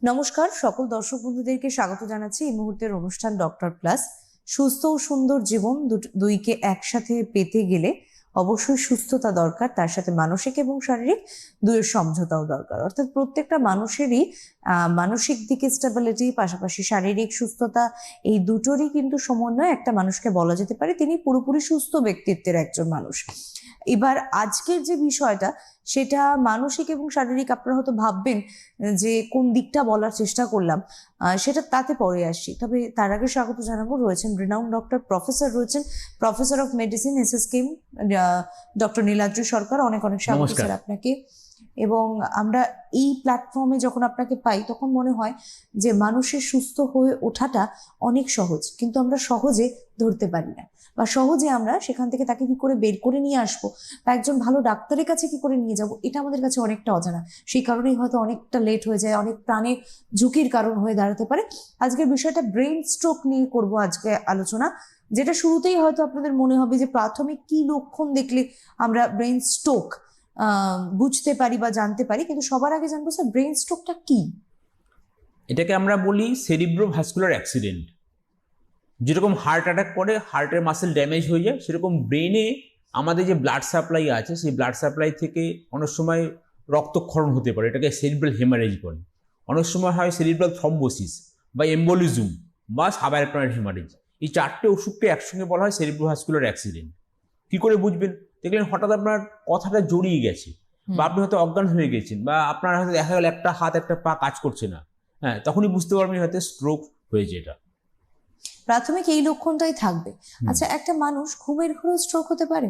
নমস্কার, সকল দর্শক বন্ধুদেরকে স্বাগত জানাচ্ছি এই মুহূর্তের অনুষ্ঠান ডক্টর প্লাস। সুস্থ ও সুন্দর জীবন দুইকে একসাথে পেতে গেলে অবশ্যই সুস্থতা দরকার, তার সাথে মানসিক এবং শারীরিক দুইয়ের সমঝোতাও দরকার। অর্থাৎ প্রত্যেকটা মানুষেরই মানসিক দিকে স্টেবিলিটি, পাশাপাশি শারীরিক সুস্থতা, এই দুটোরই কিন্তু সমন্বয়ে একটা মানুষকে বলা যেতে পারে তিনি পুরোপুরি সুস্থ ব্যক্তিত্বের একজন মানুষ। এবার আজকের যে বিষয়টা, সেটা মানসিক এবং শারীরিক, আপনারা হয়তো ভাববেন যে কোন দিকটা বলার চেষ্টা করলাম, সেটা তাতে পরে আসছি। তবে তার আগে স্বাগত জানাবো, রয়েছেন রিনাউন্ড ডক্টর, প্রফেসর রয়েছেন, professor of medicine SSKM doctor Niladri Sarkar. অনেক অনেক স্বাগত স্যার আপনাকে। এবং আমরা এই প্ল্যাটফর্মে যখন আপনাকে পাই তখন মনে হয় যে মানুষের সুস্থ হয়ে ওঠাটা অনেক সহজ, কিন্তু আমরা সহজে ধরতে পারি না, বা সহজে আমরা সেখান থেকে তাকে কি করে বের করে নিয়ে আসবো, বা একজন ভালো ডাক্তারের কাছে কি করে নিয়ে যাব, এটা আমাদের কাছে অনেকটা অজানা। সেই কারণেই হয়তো অনেকটা লেট হয়ে যায়, অনেক প্রাণের ঝুঁকির কারণ হয়ে দাঁড়াতে পারে। আজকের বিষয়টা ব্রেন স্ট্রোক নিয়ে করব আজকে আলোচনা, যেটা শুরুতেই হয়তো আপনাদের মনে হবে যে প্রাথমিক কি লক্ষণ দেখলে আমরা ব্রেন স্ট্রোক বুঝতে পারি বা জানতে পারি, কিন্তু সবার আগে জানবো স্যার, ব্রেন স্ট্রোকটা কি? এটাকে আমরা বলি সেরিব্রোভাস্কুলার অ্যাক্সিডেন্ট। যেরকম হার্ট অ্যাটাক করে হার্টের মাসেল ড্যামেজ হয়ে যায়, সেরকম ব্রেনে আমাদের যে ব্লাড সাপ্লাই আছে সেই ব্লাড সাপ্লাই থেকে অনেক সময় রক্তক্ষরণ হতে পারে, এটাকে সেরিব্রাল হেমারেজ বলে। অনেক সময় হয় সেরিব্রাল থ্রম্বোসিস বা এম্বোলিজম বা সাবঅ্যারাকনয়েড হেমারেজ। এই চারটে ওষুধকে একসঙ্গে বলা হয় সেরিব্রোভাস্কুলার অ্যাক্সিডেন্ট। কি করে বুঝবেন? দেখলেন হঠাৎ আপনার কথাটা জড়িয়ে গেছে, বা আপনি হয়তো অজ্ঞান হয়ে গেছেন, বা আপনার হয়তো দেখা গেল একটা হাত একটা পা কাজ করছে না, হ্যাঁ, তখনই বুঝতে পারবেন হয়তো স্ট্রোক হয়েছে। এটা প্রাথমিক এই লক্ষণটাই থাকবে। আচ্ছা, একটা মানুষ ঘুমের ঘোরেও স্ট্রোক হতে পারে?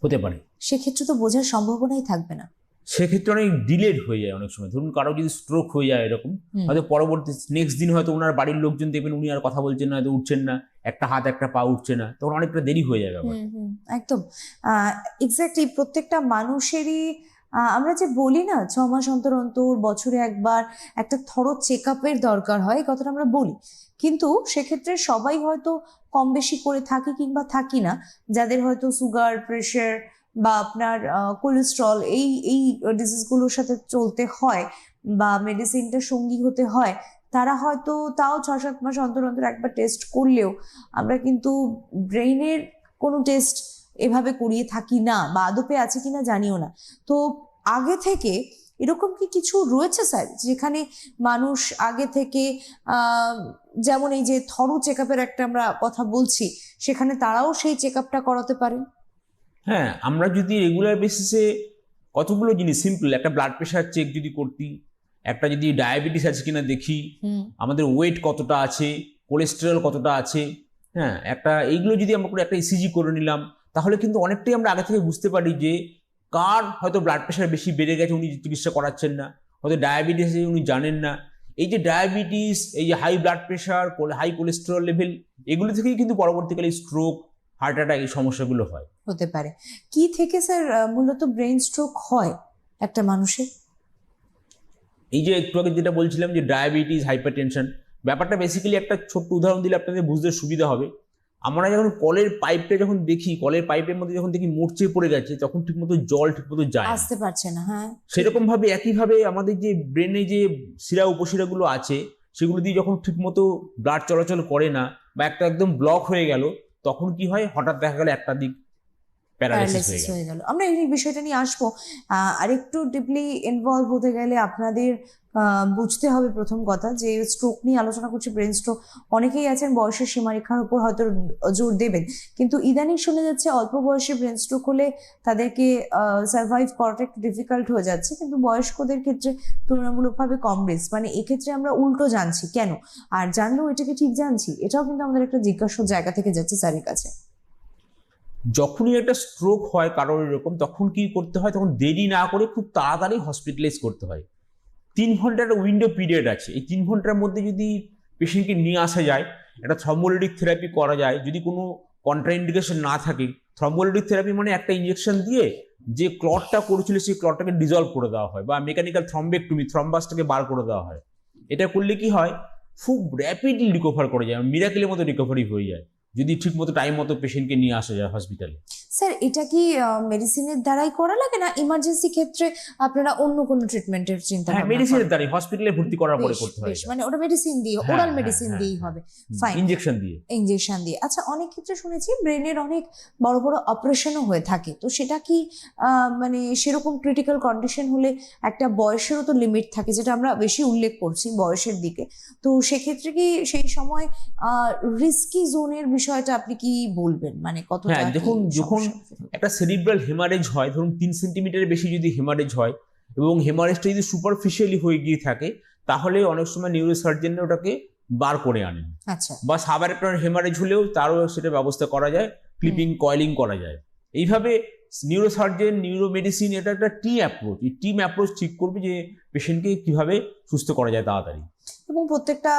হতে পারে। সেক্ষেত্রে তো বোঝার সম্ভাবনাই থাকবে না। সেক্ষেত্রে অনেক ডিলেড হয়ে যায় অনেক সময়। ধরুন কারো যদি স্ট্রোক হয়ে যায় এরকম, হয়তো পরবর্তী নেক্সট দিন হয়তো ওনার বাড়ির লোকজন দেখবেন উনি আর কথা বলছেন না, হয়তো উঠছেন না, একটা হাত একটা পা উঠছে না, তখন অনেকটা দেরি হয়ে যায় ব্যাপার। একদম এক্স্যাক্টলি। প্রত্যেকটা মানুষেরই আমরা যে বলি না 6 মাস অন্তর অন্তর, বছরে একবার একটা থরো চেক আপের দরকার হয়, এই কথাটা আমরা বলি, কিন্তু সেক্ষেত্রে সবাই হয়তো কম বেশি করে থাকি কিংবা থাকি না। যাদের হয়তো সুগার, প্রেশার বা আপনার কোলেস্ট্রল, এই এই ডিজিজগুলোর সাথে চলতে হয় বা মেডিসিনটা সঙ্গী হতে হয়, তারা হয়তো তাও 6-7 মাস অন্তর অন্তর একবার টেস্ট করলেও আমরা কিন্তু ব্রেইনের কোনো টেস্ট এভাবে করিয়ে থাকি না, বা আদপে আছে কিনা জানিও না। তো আগে থেকে এরকম কি কিছু রয়েছে স্যার, যেখানে মানুষ আগে থেকে যেমন এই যে থরো চেক আপের একটা আমরা কথা বলছি, সেখানে তারাও সেই চেক আপটা করাতে পারেন? হ্যাঁ, আমরা যদি রেগুলার বেসিসে কতগুলো জিনিস সিম্পল, একটা ব্লাড প্রেশার চেক যদি করতি, একটা যদি ডায়াবেটিস আছে কিনা দেখি, আমাদের ওয়েট কতটা আছে, কোলেস্টেরল কতটা আছে, হ্যাঁ, এইগুলো যদি আমরা একটা ইসিজি করে নিলাম, তাহলে কিন্তু অনেকটাই আমরা আগে থেকে বুঝতে পারি যে কার হয়তো ব্লাড প্রেশার বেশি বেড়ে গেছে, উনি চিকিৎসা করাচ্ছেন না, হয়তো ডায়াবেটিস আছে উনি জানেন না। এই যে ডায়াবেটিস, এই যে high blood pressure, high cholesterol level, এগুলো থেকেই কিন্তু পরবর্তীকালে স্ট্রোক, হার্ট অ্যাটাক, এই সমস্যাগুলো হয়। হতে পারে। কি থেকে স্যার মূলত ব্রেন স্ট্রোক হয় একটা মানুষের? এই যে একটু আগে যেটা বলছিলাম যে ডায়াবেটিস, হাইপারটেনশন, ব্যাপারটা বেসিক্যালি একটা ছোট্ট উদাহরণ দিলে আপনাদের বুঝতে সুবিধা হবে। আমরা যখন কলের পাইপটা যখন দেখি, কলের পাইপের মধ্যে যখন দেখি মরচে পড়ে গেছে, তখন ঠিকমতো জল ঠিকমতো যায় না, আসতে পারছে না। হ্যাঁ, সেরকম ভাবে একইভাবে আমাদের যে ব্রেনে যে শিরা উপশিরাগুলো আছে, সেগুলো দিয়ে যখন ঠিকমতো ব্লাড চলাচল করে না, বা একটা একদম ব্লক হয়ে গেল, তখন কি হয়, হঠাৎ দেখা গেল একটা দিক প্যারালাইসিস হয়ে গেল। আমরা এই বিষয়টা নিয়ে আসবো। আরেকটু ডিপলি ইনভলভ হতে গেলে আপনাদের বুঝতে হবে প্রথম কথা যে স্ট্রোক নিয়ে আলোচনা করছি, ব্রেন স্ট্রোক। অনেকেই আছেন বয়সের সীমারেখার উপর হয়তো জোর দেবেন, কিন্তু ইদানিং শুনে যাচ্ছে অল্প বয়সে ব্রেন স্ট্রোক হলে তাদেরকে সার্ভাইভ করাটা একটু ডিফিকাল্ট হয়ে যাচ্ছে, কিন্তু বয়স্কদের ক্ষেত্রে তুলনামূলকভাবে কম রিস্ক। মানে এক্ষেত্রে আমরা উল্টো জানছি কেন, আর জানলেও এটাকে ঠিক জানছি, এটাও কিন্তু আমাদের একটা জিজ্ঞাসার জায়গা থেকে যাচ্ছে স্যারের কাছে। যখনই একটা স্ট্রোক হয় কারোর এরকম, তখন কি করতে হয়, তখন দেরি না করে খুব তাড়াতাড়ি হসপিটালাইজ করতে হয়। 3 ঘন্টার একটা উইন্ডো পিরিয়ড আছে, এই 3 ঘন্টার মধ্যে যদি পেশেন্টকে নিয়ে আসা যায়, একটা থ্রম্বোলিটিক থেরাপি করা যায়, যদি কোনো কন্ট্রাইন্ডিকেশন না থাকে। থ্রম্বোলিটিক থেরাপি মানে একটা ইঞ্জেকশন দিয়ে যে ক্লটটা করেছিল সেই ক্লটটাকে ডিজলভ করে দেওয়া হয়, বা মেকানিক্যাল থ্রম্বেক্টমি, থ্রম্বাসটাকে বার করে দেওয়া হয়। এটা করলে কি হয়, খুব র্যাপিডলি রিকভার করা যায়, মিরাকেলের মতো রিকভারি হয়ে যায়, যদি ঠিক মতো টাইম মতো পেশেন্টকে নিয়ে আসা যায় হসপিটালে। স্যার এটা কি মেডিসিনের দ্বারাই করা লাগে, না ইমার্জেন্সি ক্ষেত্রে আপনারা অন্য কোনো ট্রিটমেন্টের চিন্তা হ্যাঁ, ভাবনা মেডিসিনের করেন? দ্বারাই হসপিটালে ভর্তি করার পরে বেশ, করতে হয় বেশ, মানে ওটা মেডিসিন দিয়ে, হ্যাঁ, ওরাল হ্যাঁ, মেডিসিন হ্যাঁ, দিয়েই হ্যাঁ। হবে। ফাইন, ইনজেকশন দিয়ে। ইনজেকশন দিয়ে। আচ্ছা, অনেক ক্ষেত্রে শুনেছি ব্রেনের অনেক বড় বড় অপারেশনও হয়ে থাকে, তো সেটা কি মানে সেরকম ক্রিটিক্যাল কন্ডিশন হলে একটা বয়সেরও তো লিমিট থাকে, যেটা আমরা বেশি উল্লেখ করছি বয়সের দিকে, তো সেক্ষেত্রে কি সেই সময় রিস্কি জোনের বিষয়টা আপনি কি বলবেন, মানে কতটা হ্যাঁ, কি দেখুন, যখন সমস্যা? একটা সেরিব্রাল হেমারেজ হয়, ধরুন 3 সেন্টিমিটারের বেশি যদি হেমারেজ হয় এবং হেমারেজটা যদি সুপারফিশিয়ালি হয়ে গিয়ে থাকে, তাহলে অনেক সময় নিউরোসার্জেনরা ওটাকে বার করে আনেন। আচ্ছা, বা সাবঅ্যারেক্টর হেমারেজ হলেও তারও সেটা ব্যবস্থা করা যায়, ক্লিপিং কয়েলিং করা যায়। এইভাবে নিউরোসার্জেন, নিউরোমেডিসিন, এটা একটা টিম অ্যাপ্রোচ। এই টিম অ্যাপ্রোচ ঠিক করবে যে পেশেন্টকে কিভাবে সুস্থ করা যায় তাড়াতাড়ি। এবং প্রত্যেকটা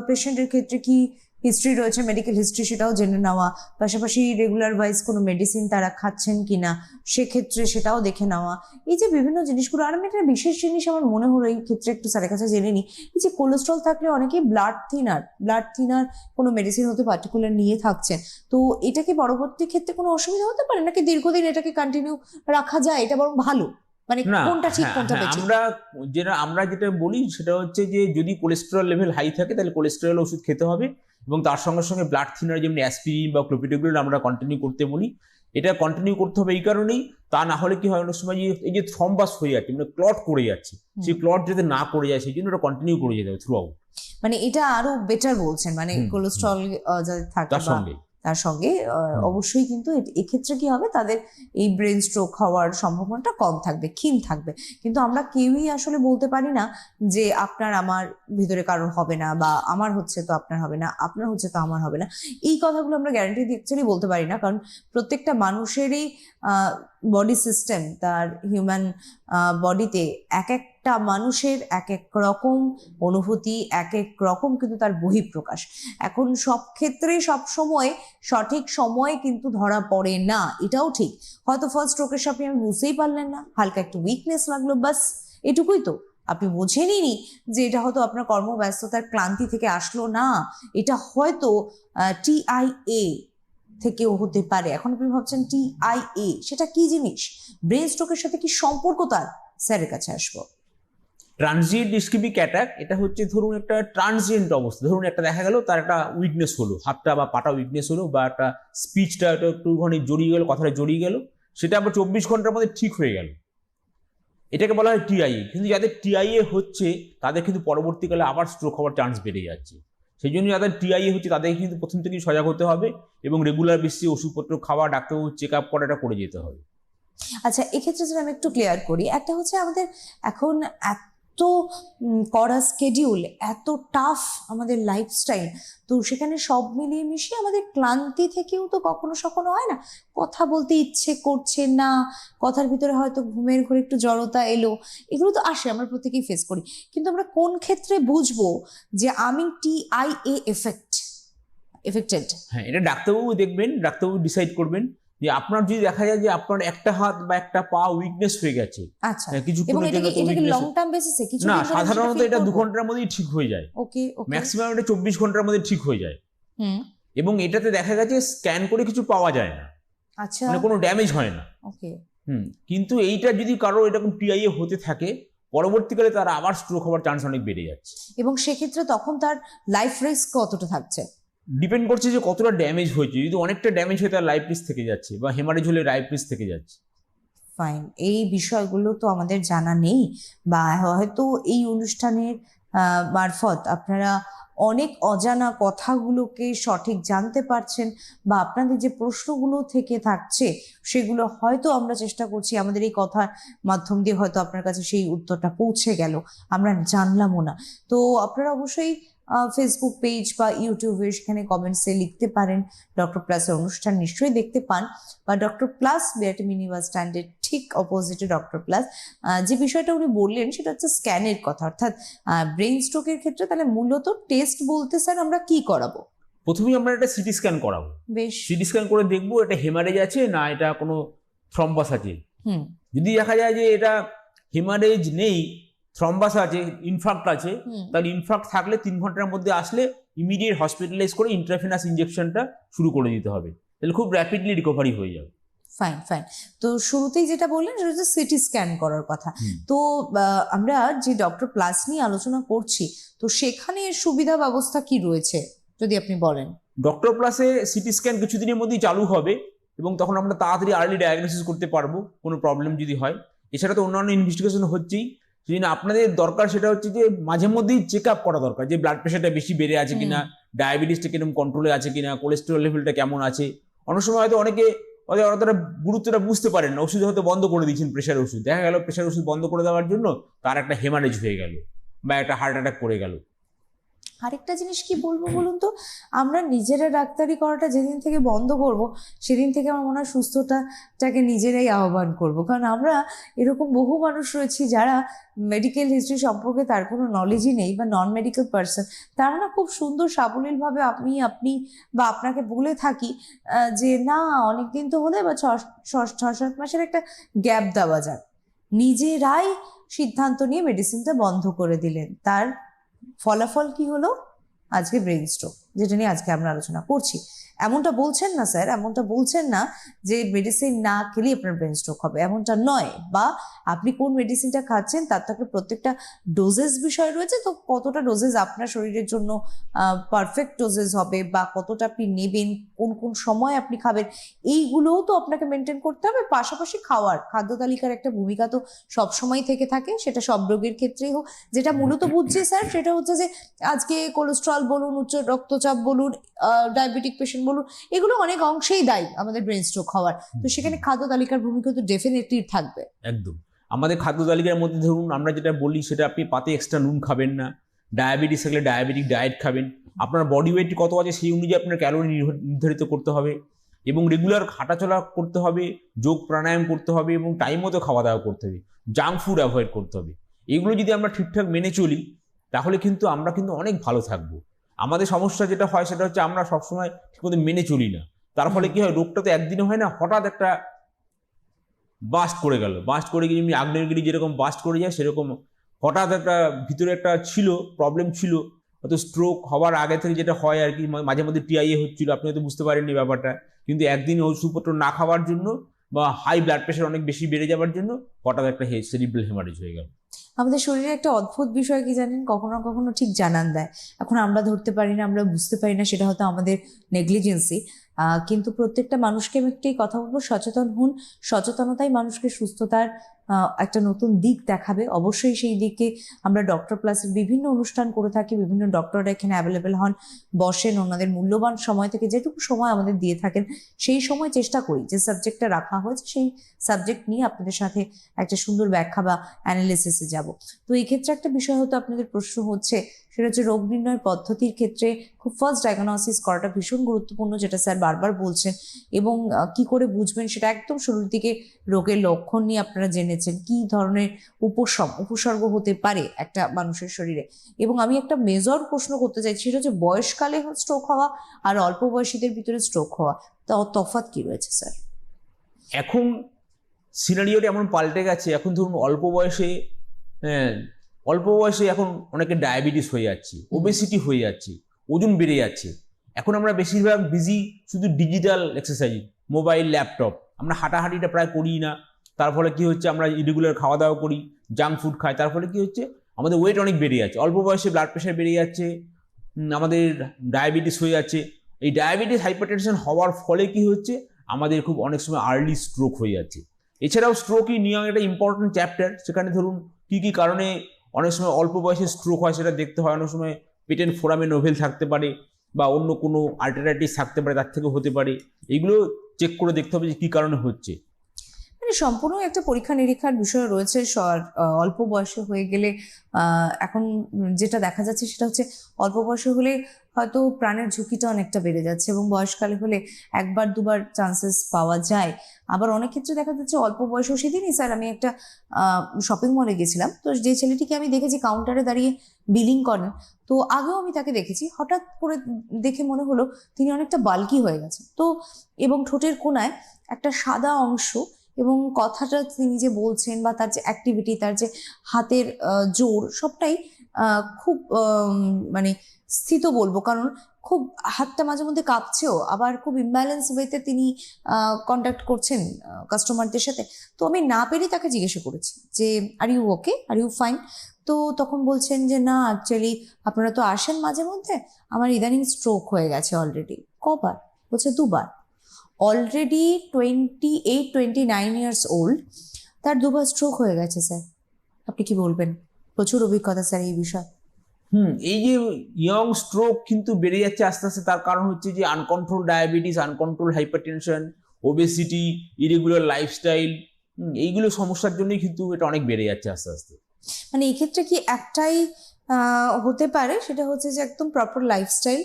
পেশেন্টের ক্ষেত্রে কি হিস্ট্রি রয়েছে, মেডিকেল হিস্ট্রি, সেটাও জেনে নেওয়া, পাশাপাশি রেগুলার ওয়াইজ কোনো মেডিসিন তারা খাচ্ছেন কিনা সেক্ষেত্রে সেটাও দেখে নেওয়া, এই যে বিভিন্ন জিনিসগুলো। আর আমি একটা বিশেষ জিনিস আমার মনে হলো এই ক্ষেত্রে একটু স্যারের কাছে জেনে নিই, এই যে কোলেস্ট্রল থাকলে অনেকেই ব্লাড থিনার কোনো মেডিসিন হতে পার্টিকুলার নিয়ে থাকছেন, তো এটা কি পরবর্তী ক্ষেত্রে কোনো অসুবিধা হতে পারে, নাকি দীর্ঘদিন এটাকে কন্টিনিউ রাখা যায়, এটা বরং ভালো, মানে না, কোনটা ঠিক হ্যাঁ, কোনটা হ্যাঁ, বেঠিক? আমরা যেটা বলি সেটা হচ্ছে যে যদি কোলেস্টেরল লেভেল হাই থাকে তাহলে কোলেস্টেরল ওষুধ খেতে হবে, এবং তার সঙ্গে সঙ্গে ব্লাড থিনার যেমন অ্যাসপিরিন বা ক্লোপিডোগ্রেল আমরা কন্টিনিউ করতে বলি। এটা কন্টিনিউ করতে হবে এই কারণেই, তা না হলে কি হয় অনেক সময় এই যে থ্রম্বাস হয়ে যাচ্ছে, মানে ক্লট করে যাচ্ছে, সেই ক্লট যাতে না করে যায় সেই জন্য ওটা কন্টিনিউ করে যেতে হবে থ্রু আউট। মানে এটা আরো বেটার বলছেন, মানে কোলেস্ট্রল যাদের থাকে তার বা সঙ্গে তার সঙ্গে অবশ্যই কিন্তু এক্ষেত্রে কি হবে, তাদের এই ব্রেন স্ট্রোক হওয়ার সম্ভাবনাটা কম থাকবে, ক্ষীণ থাকবে। কিন্তু আমরা কেউই আসলে বলতে পারি না যে আপনার আমার ভিতরে কারোর হবে না, বা আমার হচ্ছে তো আপনার হবে না, আপনার হচ্ছে তো আমার হবে না, এই কথাগুলো আমরা গ্যারান্টি দিয়ে অ্যাকচুয়ালি বলতে পারি না, কারণ প্রত্যেকটা মানুষেরই বডি সিস্টেম, তার হিউম্যান বডিতে এক একটা মানুষের এক এক রকম অনুভূতি, এক এক রকম কিন্তু তার বহিঃপ্রকাশ। এখন সব ক্ষেত্রে সব সময় সঠিক সময় কিন্তু ধরা পড়ে না, এটাও ঠিক। হয়তো ফার্স্ট স্ট্রোকের সাথে আপনি বুঝতেই পারলেন না, হালকা একটু উইকনেস লাগলো, বাস এটুকুই তো, আপনি বোঝেনই যে এটা হয়তো আপনার কর্মব্যস্ততার ক্লান্তি থেকে আসলো না, এটা হয়তো TIA থেকেও হতে পারে। এখন আপনি ভাবছেন TIA সেটা কি জিনিস, ব্রেন স্ট্রোকের সাথে কি সম্পর্ক তার? স্যারের কাছে আসবো। ট্রানজিয়েন্ট ইসকেমিক অ্যাটাক, এটা হচ্ছে ধরুন একটা ট্রানজিয়েন্ট অবস্থা। ধরুন একটা দেখা গেল তার একটা উইকনেস হলো, হাতটা বা পাটা উইকনেস হলো, বা একটা স্পিচটা একটুখানি জড়িয়ে গেল, কথাটা জড়িয়ে গেল, সেটা আবার 24 ঘন্টার মধ্যে ঠিক হয়ে গেল, এটাকে বলা হয় TIA। কিন্তু যাদের TIA হচ্ছে তাদের কিন্তু পরবর্তীকালে আবার স্ট্রোক হওয়ার চান্স বেড়ে যাচ্ছে। সেই জন্য যাদের TIA হচ্ছে তাদেরকে কিন্তু প্রথম থেকেই সজাগ হতে হবে এবং রেগুলার বেসিসে ওষুধপত্র খাওয়া, ডাক্তারবাবু চেক আপ করাটা করে যেতে হবে। আচ্ছা, এক্ষেত্রে যদি আমি একটু ক্লিয়ার করি, একটা হচ্ছে আমাদের এখন এত কড়া স্কেডিউল, এত টাফ আমাদের লাইফস্টাইল, তো সেখানে সব মিলিয়ে মিশিয়ে আমাদের ক্লান্তি থেকেও তো কখনো সখনো হয় না কথা বলতে ইচ্ছে করছে না, কথার ভিতরে হয়তো ঘুমের ঘরে একটু জড়তা এলো, এগুলো তো আসে, আমরা প্রত্যেকেই ফেস করি। কিন্তু আমরা কোন ক্ষেত্রে বুঝবো যে আমি TIA এফেক্টেড? হ্যাঁ, এটা ডাক্তারবাবু দেখবেন, ডাক্তারবাবু ডিসাইড করবেন যে আপনার যদি দেখা যায় যে আপনার একটা হাত বা একটা পা উইকনেস হয়ে গেছে, আচ্ছা, এবং কিছুক্ষণের জন্য তো এটা কি উইকনেস, লং টার্ম বেসিসে কিছু না, সাধারণত এটা 2 ঘন্টার মধ্যেই ঠিক হয়ে যায়, ওকে ওকে, ম্যাক্সিমাম এটা 24 ঘন্টার মধ্যে ঠিক হয়ে যায়। এবং এটাতে দেখা গেছে স্ক্যান করে কিছু পাওয়া যায় না, আচ্ছা, মানে কোনো ড্যামেজ হয় না। ওকে। কিন্তু এইটা যদি কারো এরকম TIA হতে থাকে, পরবর্তীকালে তার আবার স্ট্রোক হওয়ার চান্স অনেক বেড়ে যাচ্ছে। এবং সেক্ষেত্রে তখন তার লাইফ রিস্ক কতটা থাকছে? ডিপেন্ড করছে যে কতটা ড্যামেজ হয়েছে। যদি অনেকটা ড্যামেজ হয় তার লাইফ রিস্ক থেকে যাচ্ছে, বা হেমারেজ হলে লাইফ রিস্ক থেকে যাচ্ছে। ফাইন, এই বিষয়গুলো তো আমাদের জানা নেই, বা হয়তো এই অনুষ্ঠানের মারফত আপনারা অনেক অজানা কথাগুলোকে সঠিক জানতে পারছেন, বা আপনাদের যে প্রশ্নগুলো থেকে থাকছে সেগুলো হয়তো আমরা চেষ্টা করছি আমাদের এই কথার মাধ্যম দিয়ে হয়তো আপনার কাছে সেই উত্তরটা পৌঁছে গেল, আমরা জানলামও না। তো আপনারা অবশ্যই ফেসবুক পেজ বা ইউটিউবে সেখানে কমেন্টসে লিখতে পারেন, ডক্টর প্লাসের অনুষ্ঠান নিশ্চয়ই দেখতে পান, বা doctor plus BRT mini bus স্ট্যান্ডের ঠিক অপোজিটে ডক্টর প্লাস। যে বিষয়টা উনি বললেন সেটা হচ্ছে স্ক্যানের কথা, অর্থাৎ ব্রেন স্ট্রোকের ক্ষেত্রে তাহলে মূলত টেস্ট বলতে স্যার আমরা কি করাবো? প্রথমেই আমরা একটা সিটি স্ক্যান করাবো। বেশ, সিটি স্ক্যান করে দেখবো এটা হেমারেজ আছে না এটা কোনো থ্রম্বাস আছে। যদি দেখা যায় যে এটা হেমারেজ নেই, থ্রম্বাস আছে, ইনফাক্ট আছে, তাহলে ইনফাক্ট থাকলে 3 ঘন্টার মধ্যে আসলে ইমিডিয়েট হসপিটালাইজ করে ইন্ট্রাভেনাস ইনজেকশনটা শুরু করে দিতে হবে, তাহলে খুব র্যাপিডলি রিকভারি হয়ে যাবে। Fine fine. তো শুরুতেই যেটা বললেন সেটা হচ্ছে সিটি স্ক্যান করার কথা। তো আমরা যে ডক্টর প্লাস নিয়ে আলোচনা করছি, তো সেখানে সুবিধা ব্যবস্থা কি রয়েছে যদি আপনি বলেন। ডক্টর প্লাসে সিটি স্ক্যান কিছুদিনের মধ্যেই চালু হবে এবং তখন আমরা তাড়াতাড়ি আর্লি ডায়াগনোসিস করতে পারবো কোনো প্রবলেম যদি হয়। এছাড়া তো অন্যান্য ইনভেস্টিগেশন হচ্ছেই, সেই জন্য আপনাদের দরকার সেটা হচ্ছে যে মাঝে মধ্যেই চেক আপ করা দরকার, যে ব্লাড প্রেশারটা বেশি বেড়ে আছে কিনা, ডায়াবেটিসটা কিরকম কন্ট্রোলে আছে কিনা, কোলেস্টেরল লেভেলটা কেমন আছে। অনেক সময় হয়তো অনেকে তারা গুরুত্বটা বুঝতে পারেন না, ওষুধ হয়তো বন্ধ করে দিয়েছেন, প্রেশার ওষুধ, দেখা গেল প্রেশার ওষুধ বন্ধ করে দেওয়ার জন্য তার একটা হেমারেজ হয়ে গেল বা একটা হার্ট অ্যাটাক করে গেল। আরেকটা জিনিস কি বলবো বলুন তো, আমরা নিজেরা ডাক্তারি করাটা যেদিন থেকে বন্ধ করব সেদিন থেকে আমার মনে হয় সুস্থতাটাকে নিজেরাই আহ্বান করব। কারণ আমরা এরকম বহু মানুষ রয়েছি যারা মেডিকেল হিস্ট্রি সম্পর্কে তার কোনো নলেজই নেই, বা নন মেডিকেল পার্সন, তারা না খুব সুন্দর সাবলীলভাবে আপনি বা আপনাকে বলে থাকি যে না অনেকদিন তো হলে বা 6-7 মাসের একটা গ্যাপ দেওয়া যাক। নিজেরাই সিদ্ধান্ত নিয়ে মেডিসিনটা বন্ধ করে দিলেন, তার ফলাফল কি হলো? আজকে ব্রেন স্ট্রোক, যেটা নিয়ে আজকে আমরা আলোচনা করছি। এমনটা বলছেন না স্যার, এমনটা বলছেন না যে মেডিসিন না খেলে আপনার ব্রেন স্ট্রোক হবে, এমনটা নয়। বা আপনি কোন মেডিসিনটা খাচ্ছেন তার তো একটা প্রত্যেকটা ডোজেস বিষয় রয়েছে, তো কতটা ডোজেস আপনার শরীরের জন্য পারফেক্ট ডোজেস হবে, বা কতটা আপনি নেবেন, কোন কোন সময় আপনি খাবেন, এইগুলোও তো আপনাকে মেনটেন করতে হবে। পাশাপাশি খাদ্য তালিকার একটা ভূমিকা তো সবসময় থেকে থাকে, সেটা সব রোগের ক্ষেত্রেই হোক। যেটা মূলত বুঝছি স্যার সেটা হচ্ছে যে আজকে কোলেস্ট্রল বলুন, উচ্চ রক্তচাপ বলুন, ডায়াবেটিক পেশেন্ট বলুন, এগুলো অনেক অংশেই দায়ী আমাদের ব্রেন স্ট্রোক হওয়ার। তো সেখানে খাদ্য তালিকার ভূমিকা তো ডেফিনেটলি থাকবে। একদম। আমাদের খাদ্য তালিকার মধ্যে ধরুন আমরা যেটা বলি সেটা, আপনি পাতে এক্সট্রা নুন খাবেন না, ডায়াবেটিস থাকলে ডায়াবেটিক ডায়েট খাবেন, আপনার বডি ওয়েট কত আছে সেই অনুযায়ী আপনার ক্যালোরি নির্ধারিত করতে হবে, এবং রেগুলার হাঁটাচলা করতে হবে, যোগ প্রাণায়াম করতে হবে, এবং টাইম মতো খাওয়া দাওয়া করতে হবে, জাঙ্ক ফুড অ্যাভয়েড করতে হবে। এগুলো যদি আমরা ঠিকঠাক মেনে চলি তাহলে কিন্তু আমরা কিন্তু অনেক ভালো থাকবো। আমাদের সমস্যা যেটা হয় সেটা হচ্ছে আমরা সবসময় ঠিকমতো মেনে চলি না, তার ফলে কি হয়, রোগটা তো একদিনে হয় না, হঠাৎ একটা বাস্ট করে গেল, বাস্ট করে গিয়ে যেমনি আগ্নেয়গিরি যেরকম বাস্ট করে যায় সেরকম হঠাৎ একটা ভিতরে একটা ছিল প্রবলেম ছিল, হয়তো স্ট্রোক হওয়ার আগে থেকে যেটা হয় আর কি, মাঝে মধ্যে টিআইএ হচ্ছিল, আপনি হয়তো বুঝতে পারেননি ব্যাপারটা, কিন্তু একদিন ওষুধপত্র না খাওয়ার জন্য বা হাই ব্লাড প্রেশার অনেক বেশি বেড়ে যাওয়ার জন্য হঠাৎ একটা সেরিব্রাল হেমারেজ হয়ে গেল। আমাদের শরীরে একটা অদ্ভুত বিষয় কি জানেন, কখনো কখনো ঠিক জানান দেয়, এখন আমরা ধরতে পারি না, আমরা বুঝতে পারি না, সেটা হয়তো আমাদের নেগলিজেন্সি। কিন্তু প্রত্যেকটা মানুষকে আমি একটি কথা বলবো, সচেতন হন। সচেতনতাই মানুষকে সুস্থতার একটা নতুন দিক দেখাবে। অবশ্যই সেই দিকে আমরা ডক্টর প্লাসের বিভিন্ন অনুষ্ঠান করে থাকি, বিভিন্ন ডক্টররা এখানে অ্যাভেলেবেল হন, বসেন, ওনাদের মূল্যবান সময় থেকে যেটুকু সময় আমাদের দিয়ে থাকেন সেই সময় চেষ্টা করি যে সাবজেক্টটা রাখা হয়েছে সেই সাবজেক্ট নিয়ে আপনাদের সাথে একটা সুন্দর ব্যাখ্যা বা অ্যানালিসিসে যাব। তো এই ক্ষেত্রে একটা বিষয় হয়তো আপনাদের প্রশ্ন হচ্ছে, সেটা হচ্ছে রোগ নির্ণয় পদ্ধতির ক্ষেত্রে খুব ফার্স্ট ডায়াগনোসিস করাটা ভীষণ গুরুত্বপূর্ণ, যেটা স্যার বারবার বলছেন। এবং কি করে বুঝবেন সেটা একদম শুরুর দিকে রোগের লক্ষণ নিয়ে আপনারা জেনেছেন, কি ধরনের উপসর্গ হতে পারে একটা মানুষের শরীরে। এবং আমি একটা মেজর প্রশ্ন করতে চাইছি, সেটা হচ্ছে বয়সকালে স্ট্রোক হওয়া আর অল্প বয়সীদের ভিতরে স্ট্রোক হওয়া, তফাৎ কি রয়েছে স্যার? এখন সিনারিওটা এমন পাল্টে গেছে, এখন ধরুন অল্প বয়সে এখন অনেকে ডায়াবেটিস হয়ে যাচ্ছে, ওবেসিটি হয়ে যাচ্ছে, ওজন বেড়ে যাচ্ছে। এখন আমরা বেশিরভাগ বিজি শুধু ডিজিটাল এক্সারসাইজ, মোবাইল, ল্যাপটপ, আমরা হাঁটাহাঁটিটা প্রায় করি না। তার ফলে কি হচ্ছে, আমরা ইরেগুলার খাওয়া দাওয়া করি, জাঙ্ক ফুড খাই, তার ফলে কি হচ্ছে, আমাদের ওয়েট অনেক বেড়ে যাচ্ছে, অল্প বয়সে ব্লাড প্রেশার বেড়ে যাচ্ছে, আমাদের ডায়াবেটিস হয়ে যাচ্ছে। এই ডায়াবেটিস হাইপারটেনশন হওয়ার ফলে কি হচ্ছে, আমাদের খুব অনেক সময় আর্লি স্ট্রোক হয়ে যাচ্ছে। এছাড়াও স্ট্রোকই নিয়ে একটা ইম্পর্টেন্ট চ্যাপ্টার, সেখানে ধরুন কী কী কারণে অনেক সময় অল্প বয়সে স্ট্রোক হয় সেটা দেখতে হয়। অনেক সময় পেটেন্ট ফোরামে নোভেল থাকতে পারে বা অন্য কোনো আল্টারনেটিভ থাকতে পারে, তার থেকে হতে পারে। এগুলো চেক করে দেখতে হবে যে কী কারণে হচ্ছে। মানে সম্পূর্ণ একটা পরীক্ষা নিরীক্ষার বিষয় রয়েছে। অল্প বয়সে হয়ে গেলে এখন যেটা দেখা যাচ্ছে সেটা হচ্ছে অল্প বয়সে হলে হয়তো প্রাণের ঝুঁকিটা অনেকটা বেড়ে যাচ্ছে, এবং বয়সকালে হলে একবার দুবার চান্সেস পাওয়া যায়। আবার অনেক ক্ষেত্রে দেখা যাচ্ছে অল্প বয়সেও, সেদিনই স্যার আমি একটা শপিং মলে গেছিলাম, তো যে ছেলেটিকে আমি দেখেছি কাউন্টারে দাঁড়িয়ে বিলিং করেন, তো আগেও আমি তাকে দেখেছি, হঠাৎ করে দেখে মনে হলো তিনি অনেকটা বাল্কি হয়ে গেছেন। তো এবং ঠোঁটের কোণায় একটা সাদা অংশ, এবং কথাটা তিনি যে বলছেন বা তার যে অ্যাক্টিভিটি, তার যে হাতের জোর, সবটাই খুব মানে স্থিত বলবো, কারণ খুব হাতটা মাঝে মধ্যে কাঁপছেও, আবার খুব ইমব্যালেন্স ওয়েতে তিনি কন্ট্যাক্ট করছেন কাস্টমারদের সাথে। তো আমি না পেরে তাকে জিজ্ঞাসা করেছি যে are you okay, are you fine? তো তখন বলছেন যে না অ্যাকচুয়ালি আপনারা তো আসেন মাঝে মধ্যে, আমার ইদানিং স্ট্রোক হয়ে গেছে অলরেডি। কবার? বলছে 2বার। অলরেডি 28-29 ইয়ার্স ওল্ড, তার 2বার স্ট্রোক হয়ে গেছে স্যার। আপনি কি বলবেন? প্রচুর অভিজ্ঞতা স্যার এই বিষয়ে। এই যে ইয়ং স্ট্রোক কিন্তু বেড়ে যাচ্ছে আস্তে আস্তে, তার কারণ হচ্ছে যে uncontrol diabetes, uncontrolled hypertension, obesity, irregular lifestyle, এইগুলো সমস্যার জন্যই কিন্তু এটা অনেক বেড়ে যাচ্ছে আস্তে আস্তে। মানে এক্ষেত্রে কি একটাই হতে পারে, সেটা হচ্ছে যে একদম প্রপার লাইফস্টাইল,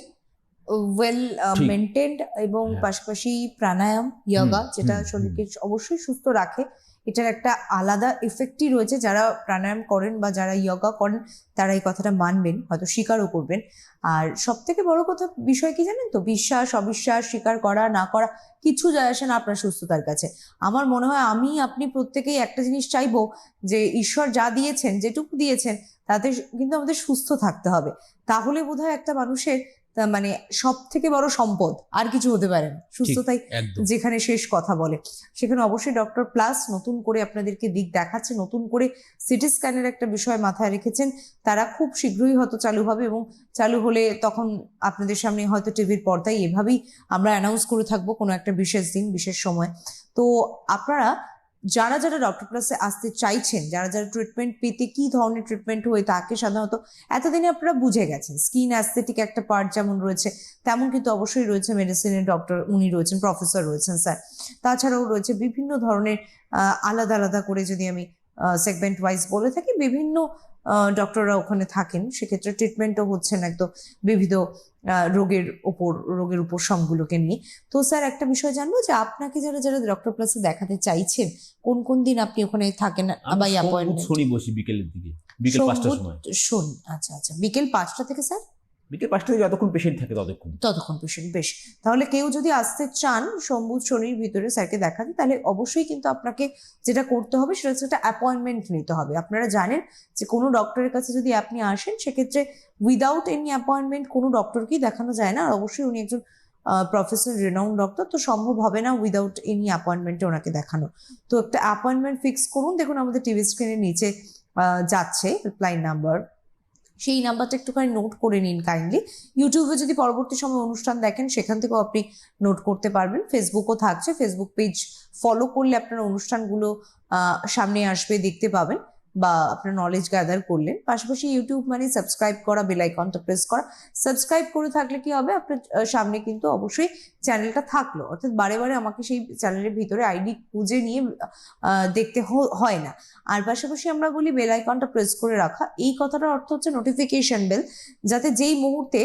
ওয়েল ঠিক। মেনটেন্ড, এবং হ্যাঁ। পাশাপাশি প্রাণায়াম, যোগা, যেটা শরীরকে অবশ্যই সুস্থ রাখে। এটার একটা আলাদা এফেক্টই রয়েছে। যারা প্রাণায়াম করেন বা যারা যোগা করেন তারা এই কথাটা মানবেন, হয়তো স্বীকারও করবেন। আর সব থেকে বড় কথা বিষয় কি জানেন তো, বিশ্বাস অবিশ্বাস, স্বীকার করা না করা কিছু যায় আসে না আপনার সুস্থতার কাছে। আমার মনে হয় আমি আপনি প্রত্যেকেই একটা জিনিস চাইবো, যে ঈশ্বর যা দিয়েছেন, যেটুকু দিয়েছেন, তাতে কিন্তু আমাদের সুস্থ থাকতে হবে। তাহলে বোধহয় একটা মানুষের মানে সব থেকে বড় সম্পদ আর কিছু হতে পারে না। সুস্থতাই একদম। যেখানে শেষ কথা বলে, সেখানে অবশ্যই ডক্টর প্লাস নতুন করে আপনাদেরকে দিক দেখাচ্ছে, নতুন করে সিটি স্ক্যানের একটা বিষয় মাথায় রেখেছেন। তারা খুব শীঘ্রই হয়তো চালু হবে, এবং চালু হলে তখন আপনাদের সামনে হয়তো টিভির পর্দায় এভাবেই আমরা অ্যানাউন্স করে থাকবো কোনো একটা বিশেষ দিন, বিশেষ সময়। তো আপনারা যারা যারা ডক্টর প্লাসে আসতে চাইছেন, যারা যারা ট্রিটমেন্ট পেতে, কি ধরনের ট্রিটমেন্ট হয়ে থাকে সাধারণত এতদিনে আপনারা বুঝে গেছেন। স্কিন অ্যাস্থেটিক একটা পার্ট যেমন রয়েছে, তেমন কিন্তু অবশ্যই রয়েছে মেডিসিনের ডক্টর, উনি রয়েছেন, প্রফেসর রয়েছেন স্যার। তাছাড়াও রয়েছে বিভিন্ন ধরনের আলাদা আলাদা করে, যদি আমি সেগমেন্ট ওয়াইজ বলে থাকি, বিভিন্ন ডক্টররা ওখানে থাকেন। সেক্ষেত্রে ট্রিটমেন্টও হচ্ছেন একদম বিবিধ রোগের উপশমগুলোকে নিয়ে। তো স্যার একটা বিষয় জানবো, যে আপনাকে যারা যারা ডক্টর প্লাসে দেখাতে চাইছেন, কোন কোন দিন আপনি ওখানে থাকেন বা অ্যাপয়েন্টমেন্ট? শনি বসি বিকেলের দিকে, বিকেল 5টার সময়। শনি, আচ্ছা আচ্ছা, বিকেল 5টা থেকে স্যার? বিকেল 5টা থেকে যতক্ষণ পেশেন্ট থাকে ততক্ষণ পেশেন্ট। বেশ, তাহলে কেউ যদি আসতে চান সোম শনির ভিতরে স্যারকে দেখাতে, তাহলে অবশ্যই কিন্তু আপনাকে যেটা করতে হবে সেটা হচ্ছে একটা অ্যাপয়েন্টমেন্ট নিতে হবে। আপনারা জানেন যে কোনো ডক্টরের কাছে যদি আপনি আসেন, সেক্ষেত্রে উইদাউট এনি অ্যাপয়েন্টমেন্ট কোনো ডক্টরকেই দেখানো যায় না। আর অবশ্যই উনি একজন প্রফেসর, রেনাউন্ড ডক্টর, তো সম্ভব হবে না উইদাউট এনি অ্যাপয়েন্টমেন্টে ওনাকে দেখানো। তো একটা অ্যাপয়েন্টমেন্ট ফিক্স করুন। দেখুন আমাদের টিভি স্ক্রিনের নিচে যাচ্ছে হেল্পলাইন নাম্বার, সেই নাম্বারটা একটুখানি নোট করে নিন কাইন্ডলি। ইউটিউবে যদি পরবর্তী সময় অনুষ্ঠান দেখেন, সেখান থেকেও আপনি নোট করতে পারবেন। ফেসবুকও থাকছে, ফেসবুক পেজ ফলো করলে আপনার অনুষ্ঠানগুলো সামনে আসবে, দেখতে পাবেন, বা আপনার নলেজ গ্যাদার করলেন। পাশাপাশি ইউটিউব মানে সাবস্ক্রাইব করা, বেল আইকনটা প্রেস করা। সাবস্ক্রাইব করে থাকলে কি হবে, আপনার সামনে কিন্তু অবশ্যই চ্যানেলটা থাকলো, অর্থাৎ বারে বারে আমাকে সেই চ্যানেলের ভিতরে আইডি খুঁজে নিয়ে দেখতে হয় না। আর পাশাপাশি আমরা বলি বেল আইকনটা প্রেস করে রাখা, এই কথাটার অর্থ হচ্ছে নোটিফিকেশন বেল, যাতে যেই মুহূর্তে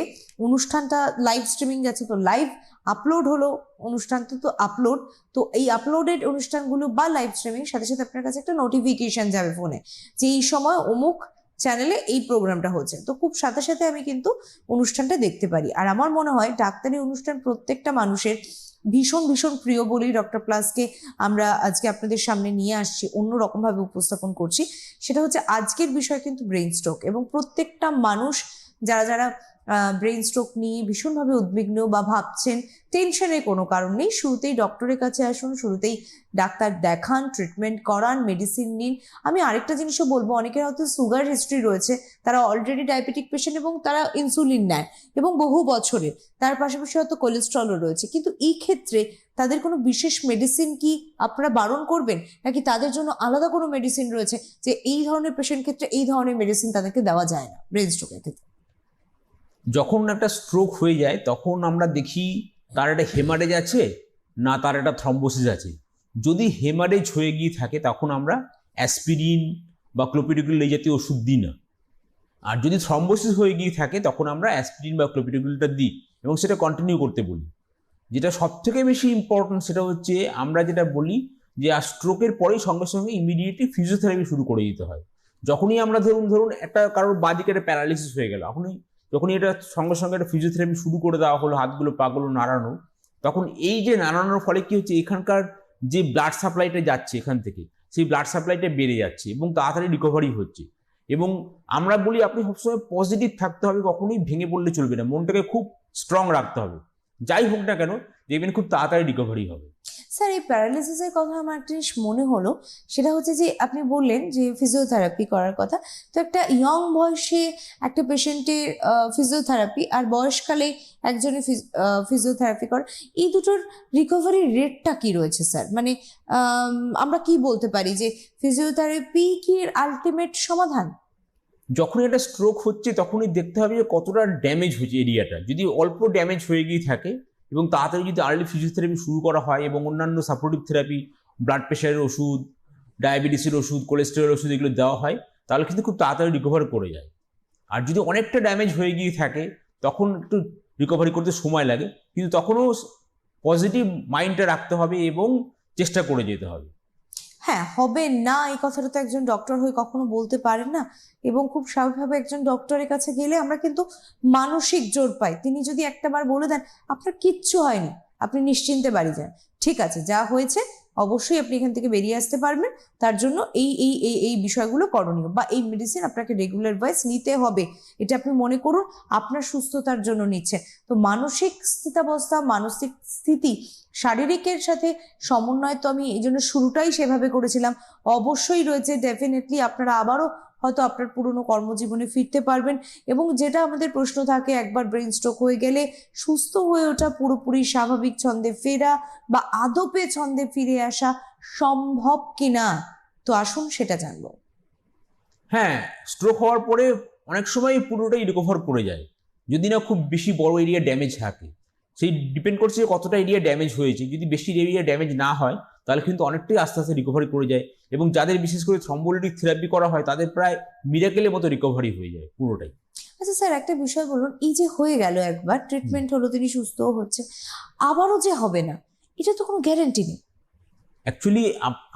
অনুষ্ঠানটা লাইভ স্ট্রিমিং যাচ্ছে, তো লাইভ আপলোড হলো অনুষ্ঠানটা, তো আপলোড, তো এই আপলোডেড অনুষ্ঠানগুলো বা লাইভ স্ট্রিমিং সাথে সাথে আপনার কাছে একটা নোটিফিকেশন যাবে ফোনে, যে এই সময় অমুক চ্যানেলে এই প্রোগ্রামটা হচ্ছে। তো খুব সাথে সাথে আমি কিন্তু অনুষ্ঠানটা দেখতে পারি। আর আমার মনে হয় ডাক্তারি অনুষ্ঠান প্রত্যেকটা মানুষের ভীষণ ভীষণ প্রিয় বলেই ডক্টর প্লাসকে আমরা আজকে আপনাদের সামনে নিয়ে আসছি, অন্যরকম ভাবে উপস্থাপন করছি। সেটা হচ্ছে আজকের বিষয় কিন্তু ব্রেইন স্ট্রোক, এবং প্রত্যেকটা মানুষ যারা যারা ব্রেইন স্ট্রোক নিয়ে ভীষণভাবে উদ্বিগ্ন বা ভাবছেন, টেনশনের কোনো কারণ নেই। শুরুতেই ডক্টরের কাছে আসুন, শুরুতেই ডাক্তার দেখান, ট্রিটমেন্ট করান, মেডিসিন নিন। আমি আরেকটা জিনিসও বলবো, অনেকের হয়তো সুগার হিস্ট্রি রয়েছে, তারা অলরেডি ডায়াবেটিক পেশেন্ট এবং তারা ইনসুলিন নেয় এবং বহু বছরের, তার পাশাপাশি হয়তো কোলেস্ট্রলও রয়েছে, কিন্তু এই ক্ষেত্রে তাদের কোনো বিশেষ মেডিসিন কি আপনারা বারণ করবেন, নাকি তাদের জন্য আলাদা কোনো মেডিসিন রয়েছে যে এই ধরনের পেশেন্ট ক্ষেত্রে এই ধরনের মেডিসিন তাদেরকে দেওয়া যায় না ব্রেন স্ট্রোকের ক্ষেত্রে? যখন একটা স্ট্রোক হয়ে যায় তখন আমরা দেখি তার একটা হেমারেজ আছে না তার একটা থ্রম্বোসিস আছে। যদি হেমারেজ হয়ে গিয়ে থাকে তখন আমরা অ্যাসপিরিন বা ক্লোপিডোগ্রিল এই জাতীয় ওষুধ দিই না। আর যদি থ্রম্বোসিস হয়ে গিয়ে থাকে তখন আমরা অ্যাসপিরিন বা ক্লোপিডোগ্রিলটা দিই এবং সেটা কন্টিনিউ করতে বলি। যেটা সব থেকে বেশি ইম্পর্টেন্ট সেটা হচ্ছে আমরা যেটা বলি যে আর স্ট্রোকের পরেই সঙ্গে সঙ্গে ইমিডিয়েটলি ফিজিওথেরাপি শুরু করে দিতে হয়। যখনই আমরা ধরুন একটা কারোর বাঁদিকে একটা প্যারালিসিস হয়ে গেল, যখনই এটা সঙ্গে সঙ্গে একটা ফিজিওথেরাপি শুরু করে দেওয়া হলো, হাতগুলো পাগুলো নাড়ানো, তখন এই যে নাড়ানোর ফলে কি হচ্ছে, এখানকার যে ব্লাড সাপ্লাইটা যাচ্ছে এখান থেকে, সেই ব্লাড সাপ্লাইটা বেড়ে যাচ্ছে এবং তাড়াতাড়ি রিকভারি হচ্ছে। এবং আমরা বলি আপনি সবসময় পজিটিভ থাকতে হবে, কখনোই ভেঙে পড়লে চলবে না, মনটাকে খুব স্ট্রং রাখতে হবে। যাই হোক না কেন, দেখবেন খুব তাড়াতাড়ি রিকভারি হবে। স্যার, এই প্যারালিসিসের কথা আমার একটা জিনিস মনে হলো, সেটা হচ্ছে যে আপনি বললেন যে ফিজিওথেরাপি করার কথা। তো একটা ইয়ং বয়সে একটা পেশেন্টের ফিজিওথেরাপি আর বয়সকালে একজনের ফিজিওথেরাপি করা, এই দুটোর রিকভারি রেটটা কি রয়েছে স্যার? মানে আমরা কি বলতে পারি যে ফিজিওথেরাপি কি এর আলটিমেট সমাধান? যখন একটা স্ট্রোক হচ্ছে তখনই দেখতে হবে যে কতটা ড্যামেজ হয়েছে এরিয়াটা। যদি অল্প ড্যামেজ হয়ে গিয়ে থাকে এবং তাড়াতাড়ি যদি আর্লি ফিজিওথেরাপি শুরু করা হয় এবং অন্যান্য সাপোর্টিভ থেরাপি, ব্লাড প্রেশারের ওষুধ, ডায়াবেটিসের ওষুধ, কোলেস্টেরল ওষুধ এগুলো দেওয়া হয়, তাহলে কিন্তু খুব তাড়াতাড়ি রিকভার করে যায়। আর যদি অনেকটা ড্যামেজ হয়ে গিয়ে থাকে তখন একটু রিকভারি করতে সময় লাগে, কিন্তু তখনও পজিটিভ মাইন্ডটা রাখতে হবে এবং চেষ্টা করে যেতে হবে। হ্যাঁ, হবে না এই কথাটা তো একজন ডক্টর হয়ে কখনো বলতে পারেন না। এবং খুব স্বাভাবিকভাবে একজন ডক্টরের কাছে গেলে আমরা কিন্তু মানসিক জোর পাই। তিনি যদি একটাবার বলে দেন আপনার কিচ্ছু হয়নি, আপনি নিশ্চিন্তে বাড়ি যান, ঠিক আছে, যা হয়েছে অবশ্যই আপনি এখান থেকে বেরিয়ে আসতে পারবেন, তার জন্য এই এই এই এই বিষয়গুলো করণীয়, বা এই মেডিসিন আপনাকে রেগুলার ওয়াইজ নিতে হবে, এটা আপনি মনে করুন আপনার সুস্থতার জন্য নিচ্ছেন। তো মানসিক স্থিতাবস্থা, মানসিক স্থিতি শারীরিকের সাথে সমন্বয়, তো আমি এই জন্য শুরুটাই সেভাবে করেছিলাম, অবশ্যই রয়েছে। ডেফিনেটলি আপনারা আবারও হয়তো আপনার পুরনো কর্মজীবনে ফিরতে পারবেন। এবং যেটা আমাদের প্রশ্ন থাকে, একবার ব্রেন স্ট্রোক হয়ে গেলে সুস্থ হয়ে ওঠা, পুরোপুরি স্বাভাবিক ছন্দে ফেরা বা আদপে ছন্দে ফিরে আসা সম্ভব কিনা, তো আসুন সেটা জানবো। হ্যাঁ, স্ট্রোক হওয়ার পরে অনেক সময় পুরোটাই রিকভার করে যায়, যদি না খুব বেশি বড় এরিয়া ড্যামেজ থাকে। সেই ডিপেন্ড করছে যে কতটা এরিয়া ড্যামেজ হয়েছে। যদি বেশি এরিয়া ড্যামেজ না হয় তাহলে কিন্তু অনেকটাই আস্তে আস্তে রিকভারি করে যায়, এবং যাদের বিশেষ করে থ্রম্বোলিটিক থেরাপি করা হয় তাদের প্রায় মিরাকেলের মতো রিকভারি হয়ে যায় পুরোটাই। আচ্ছা স্যার, একটা বিষয় বলুন, এই যে হয়ে গেল একবার ট্রিটমেন্ট হলো, তিনি সুস্থ হচ্ছে, আবারও যে হবে না, এটা তো কোনো গ্যারান্টি নেই। অ্যাকচুয়ালি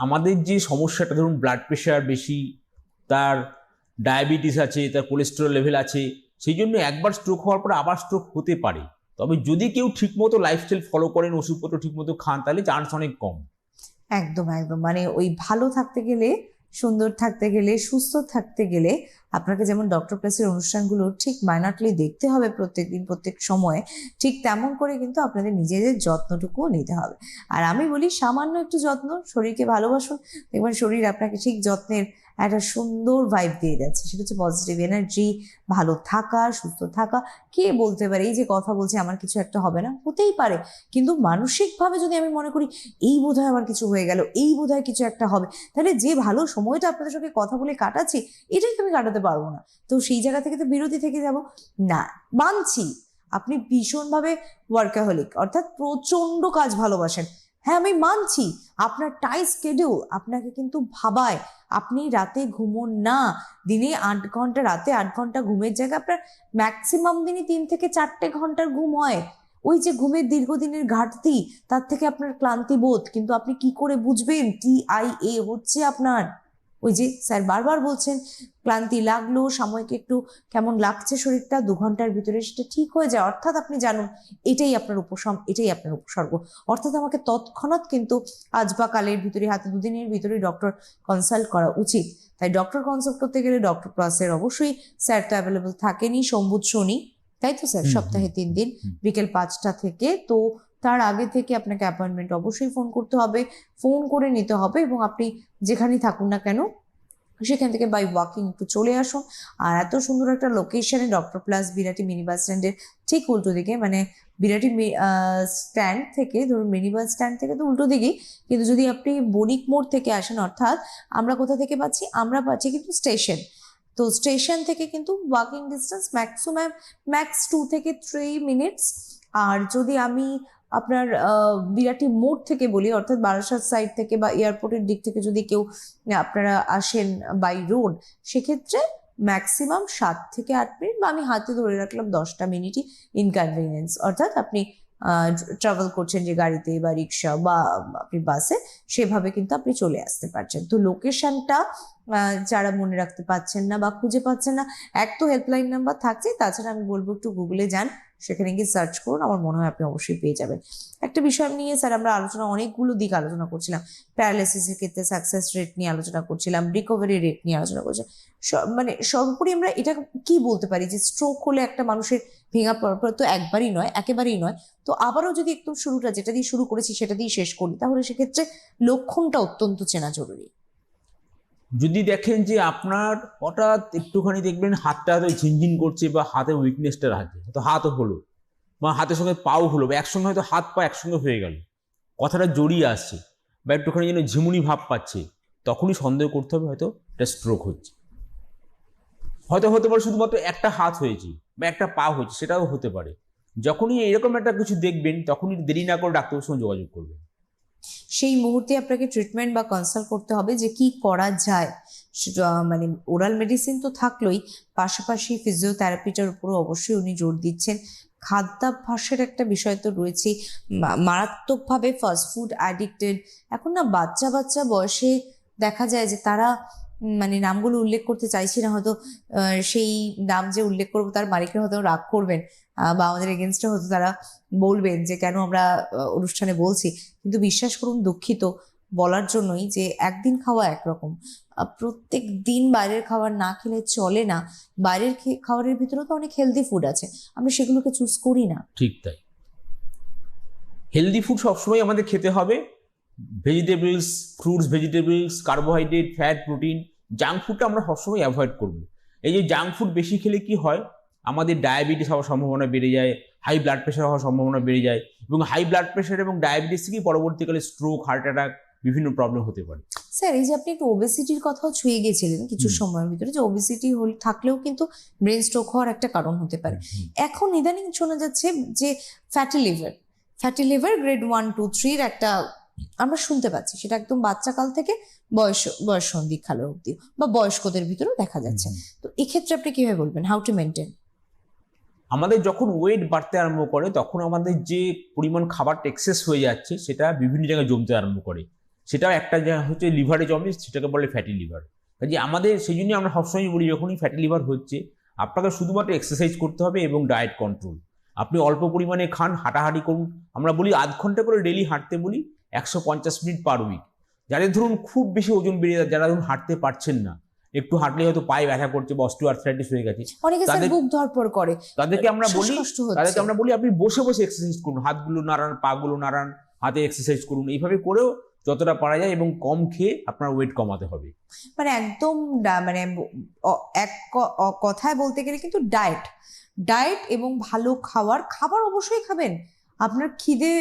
আমাদের যে সমস্যাটা, ধরুন ব্লাড প্রেশার বেশি, তার ডায়াবেটিস আছে, তার কোলেস্টেরল লেভেল আছে, সেই জন্য একবার স্ট্রোক হওয়ার পরে আবার স্ট্রোক হতে পারে। তবে যদি কেউ ঠিকমতো লাইফস্টাইল ফলো করেন, ওষুধপত্র ঠিকমতো খান, তাহলে চান্স অনেক কম। একদম একদম, মানে ওই ভালো থাকতে গেলে, সুন্দর থাকতে গেলে, সুস্থ থাকতে গেলে আপনাকে যেমন ডক্টর প্লাসের অনুষ্ঠানগুলো ঠিক মাইনাটলি দেখতে হবে প্রত্যেকদিন, প্রত্যেক সময়ে, ঠিক তেমন করে কিন্তু আপনাদের নিজেদের যত্নটুকুও নিতে হবে। আর আমি বলি সামান্য একটু যত্ন, শরীরকে ভালোবাসুন, দেখবেন শরীর আপনাকে ঠিক যত্নের একটা সুন্দর ভাইব দিয়ে যাচ্ছে। সেটা হচ্ছে পজিটিভ এনার্জি, ভালো থাকা, সুস্থ থাকা। কে বলতে পারে এই যে কথা বলছি আমার কিছু একটা হবে না, হতেই পারে, কিন্তু মানসিকভাবে যদি আমি মনে করি এই বোধহয় আমার কিছু হয়ে গেল, এই বোধহয় কিছু একটা হবে, তাহলে যে ভালো সময়টা আপনাদের সঙ্গে কথা বলে কাটাচ্ছি, এটাই তো আমি কাটাতে পারবো না। তো সেই জায়গা থেকে তো বিরতি থেকে যাব না। মানছি আপনি ভীষণভাবে ওয়ার্কাহলিক, অর্থাৎ প্রচন্ড কাজ ভালোবাসেন, হ্যাঁ আমি মানছি আপনার টাইট স্কেডিউল আপনাকে কিন্তু ভাবায়, আপনি রাতে ঘুমোন না, দিনে 8 ঘন্টা, রাতে 8 ঘন্টা ঘুমের জায়গায় আপনার ম্যাক্সিমাম দিনই 3 থেকে 4 ঘন্টার ঘুম হয়। ওই যে ঘুমের দীর্ঘদিনের ঘাটতি, তার থেকে আপনার ক্লান্তি বোধ, কিন্তু আপনি কি করে বুঝবেন TIA হচ্ছে আপনার? ওই যে স্যার বারবার বলছেন ক্লান্তি লাগলো, সাময়িক একটু কেমন লাগছে শরীরটা, 2 ঘন্টার ভিতরে সেটা ঠিক হয়ে যায়, অর্থাৎ আপনি জানুন এটাই আপনার উপশম, এটাই আপনার উপসর্গ। অর্থাৎ আমাকে তৎক্ষণাৎ কিন্তু আজ বা কালের ভিতরে, হাতে 2 দিনের ভিতরে ডক্টর কনসাল্ট করা উচিত। তাই ডক্টর কনসাল্ট করতে গেলে ডক্টর প্লাসের অবশ্যই স্যার তো অ্যাভেলেবল থাকেনি সোম বুধ শনি, তাই তো স্যার, সপ্তাহে 3 দিন বিকেল 5টা থেকে। তো তার আগে থেকে আপনাকে অ্যাপয়েন্টমেন্ট অবশ্যই ফোন করতে হবে, ফোন করে নিতে হবে, এবং আপনি যেখানেই থাকুন না কেন সেখান থেকে বাই ওয়াকিং একটু চলে আসুন। আর এত সুন্দর একটা লোকেশনে doctor plus, Birati mini bus স্ট্যান্ডের ঠিক উল্টো দিকে, মানে বিরাটি স্ট্যান্ড থেকে, ধরুন মিনি বাস স্ট্যান্ড থেকে তো উল্টো দিকেই, কিন্তু যদি আপনি বণিক মোড় থেকে আসেন, অর্থাৎ আমরা কোথা থেকে পাচ্ছি, আমরা পাচ্ছি কিন্তু স্টেশন, তো স্টেশন থেকে কিন্তু ওয়াকিং ডিস্টেন্স ম্যাক্সিমাম ম্যাক্স 2 থেকে 3 মিনিটস। আর যদি আমি আপনার বিরাটি মোড় থেকে বলি, অর্থাৎ বারাসাত সাইড থেকে বা এয়ারপোর্টের দিক থেকে যদি কেউ আপনারা আসেন বাই রোড, সেক্ষেত্রে ম্যাক্সিমাম 7 থেকে 8 মিনিট, বা আমি হাতে ধরে রাখলাম 10টা মিনিটই ইনকনভিনিয়েন্স, অর্থাৎ আপনি ট্রাভেল করছেন যে গাড়িতে বা রিক্সা বা আপনি বাসে, সেভাবে কিন্তু আপনি চলে আসতে পারছেন। তো লোকেশনটা যারা মনে রাখতে পারছেন না বা খুঁজে পাচ্ছেন না, এক তো হেল্পলাইন নাম্বার থাকছে, তাছাড়া আমি বলবো একটু গুগলে যান, সেখানে গিয়ে সার্চ করুন, আমার মনে হয় আপনি অবশ্যই পেয়ে যাবেন। একটা বিষয় নিয়ে স্যার আমরা অনেকগুলো দিক আলোচনা করছিলাম। প্যারালাইসিসের ক্ষেত্রে সাকসেস রেট নিয়ে আলোচনা করছিলাম, রিকভারি রেট নিয়ে আলোচনা করছিলাম। মানে সর্বোপরি আমরা এটা কি বলতে পারি যে স্ট্রোক হলে একটা মানুষের ভেঙে পড়ার পর তো একবারই নয়, একেবারেই নয়, তো আবারও যদি একদম শুরুটা যেটা দিয়ে শুরু করেছি সেটা দিয়ে শেষ করি, তাহলে সেক্ষেত্রে লক্ষণটা অত্যন্ত চেনা জরুরি। যদি দেখেন যে আপনার হঠাৎ একটুখানি দেখবেন হাতটা হয়তো ঝিনঝিন করছে বা হাতে উইকনেসটা আছে, হয়তো হাতও হলো বা হাতের সঙ্গে পাও হলো বা একসঙ্গে হয়তো হাত পা একসঙ্গে হয়ে গেল, কথাটা জড়িয়ে আসছে বা একটুখানি যেন ঝিমুনি ভাব পাচ্ছে, তখনই সন্দেহ করতে হবে হয়তো এটা স্ট্রোক হচ্ছে। হয়তো হতে পারে শুধুমাত্র একটা হাত হয়েছে বা একটা পা হয়েছে, সেটাও হতে পারে। যখনই এরকম একটা কিছু দেখবেন তখনই দেরি না করে ডাক্তারের সঙ্গে যোগাযোগ করবেন। সেই মুহূর্তে আপনাকে ট্রিটমেন্ট বা কনসাল্ট করতে হবে যে কি করা যায়। মানে ওরাল মেডিসিন তো থাকলোই, পাশাপাশি ফিজিওথেরাপিটার উপরও অবশ্যই উনি জোর দিচ্ছেন। খাদ্যাভ্যাসের একটা বিষয় তো রয়েছে, মারাত্মকভাবে ফাস্টফুড অ্যাডিক্টেড। এখন না বাচ্চা বাচ্চা বয়সে দেখা যায় যে তারা মানে নামগুলো উল্লেখ করতে চাইছি না, হয়তো সেই নাম যে উল্লেখ করবো তার মালিকরা হয়তো রাগ করবেন, বা আমাদের এগেনস্টে হয়তো তারা বলবেন যে কেন আমরা অনুষ্ঠানে বলছি, কিন্তু বিশ্বাস করুন দুঃখিত বলার জন্যই যে একদিন খাওয়া একরকম, প্রত্যেক দিন বাইরের খাবার না খেলে চলে না। বাইরের খাবারের ভিতরেও তো অনেক হেলদি ফুড আছে, আমরা সেগুলোকে চুজ করি না। ঠিক তাই, হেলদি ফুড সবসময় আমাদের খেতে হবে। Vegetables, fruits, vegetables, carbohydrate, fat, protein. Junk ফুডটা আমরা সবসময় অ্যাভয়েড করব। এই যে জাঙ্ক ফুড বেশি খেলে কি হয়, আমাদের ডায়াবেটিস হওয়ার সম্ভাবনা বেড়ে যায়, হাই ব্লাড প্রেশার হওয়ার সম্ভাবনা বেড়ে যায়, এবং হাই ব্লাড প্রেশার এবং ডায়াবেটিস থেকেই পরবর্তীকালে স্ট্রোক, হার্ট অ্যাটাক, বিভিন্ন প্রবলেম হতে পারে। স্যার এই যে আপনি একটু ওবেসিটির কথাও ছুঁয়ে গেছিলেন কিছু সময়ের ভিতরে, যে ওবেসিটি থাকলেও কিন্তু ব্রেন স্ট্রোক হওয়ার একটা কারণ হতে পারে। এখন ইদানিং শোনা যাচ্ছে যে ফ্যাটি লিভার গ্রেড 1, 2, 3 একটা আমরা শুনতে পাচ্ছি, সেটা একদম বাচ্চাকাল থেকে বয়স সন্ধিক্ষালের অবধি বা বয়স্কদের ভিতরেও দেখা যাচ্ছে। তো এক্ষেত্রে আপনি কিভাবে বলবেন হাউ টু মেনটেন? আমাদের যখন ওয়েট বাড়তে আরম্ভ করে তখন আমাদের যে পরিমাণ খাবারটা এক্সেস হয়ে যাচ্ছে সেটা বিভিন্ন জায়গায় জমতে আরম্ভ করে। সেটাও একটা জায়গা হচ্ছে লিভারে জমে, সেটাকে বলে ফ্যাটি লিভার। কাজে আমাদের সেই জন্যই আমরা সবসময় বলি যখনই ফ্যাটি লিভার হচ্ছে আপনাকে শুধুমাত্র এক্সারসাইজ করতে হবে এবং ডায়েট কন্ট্রোল। আপনি অল্প পরিমাণে খান, হাঁটাহাঁটি করুন। আমরা বলি আধ ঘন্টা করে ডেলি হাঁটতে বলি, 150 মিনিট পার উইক। যাদের ধরুন খুব বেশি ওজন বেড়ে যায়, যারা ধরুন হাঁটতে পারছেন না, একটু হাঁটলে হয়তো পায়ে ব্যথা করছে বা অস্টিওআর্থ্রাইটিস হয়ে গেছে, অনেকে স্যার বুক ধড়ফড় করে, তাদেরকে আমরা বলি আপনি বসে বসে এক্সারসাইজ করুন, হাতগুলো নাড়ান, পাগুলো নাড়ান, হাতে এক্সারসাইজ করুন। এইভাবে করেও যতটা পারা যায় এবং কম খেয়ে আপনার ওয়েট কমাতে হবে। মানে একদম মানে কথায় বলতে গেলে কিন্তু ডায়েট এবং ভালো খাবার অবশ্যই খাবেন, আপনার খিদে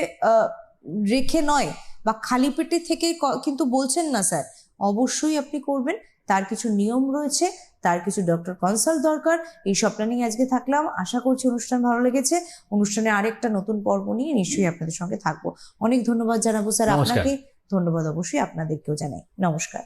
রেখে নয় বা খালি পেটে থেকে কিন্তু বলছেন না স্যার, অবশ্যই আপনি করবেন। তার কিছু নিয়ম রয়েছে, তার কিছু ডক্টর কনসাল্ট দরকার। এই সবটা নিয়ে আজকে থাকলাম, আশা করছি অনুষ্ঠান ভালো লেগেছে। অনুষ্ঠানে আরেকটা নতুন পর্ব নিয়ে নিশ্চয়ই আপনাদের সঙ্গে থাকবো। অনেক ধন্যবাদ জানাবো স্যার আপনাকে, ধন্যবাদ অবশ্যই আপনাদেরকেও জানাই। নমস্কার।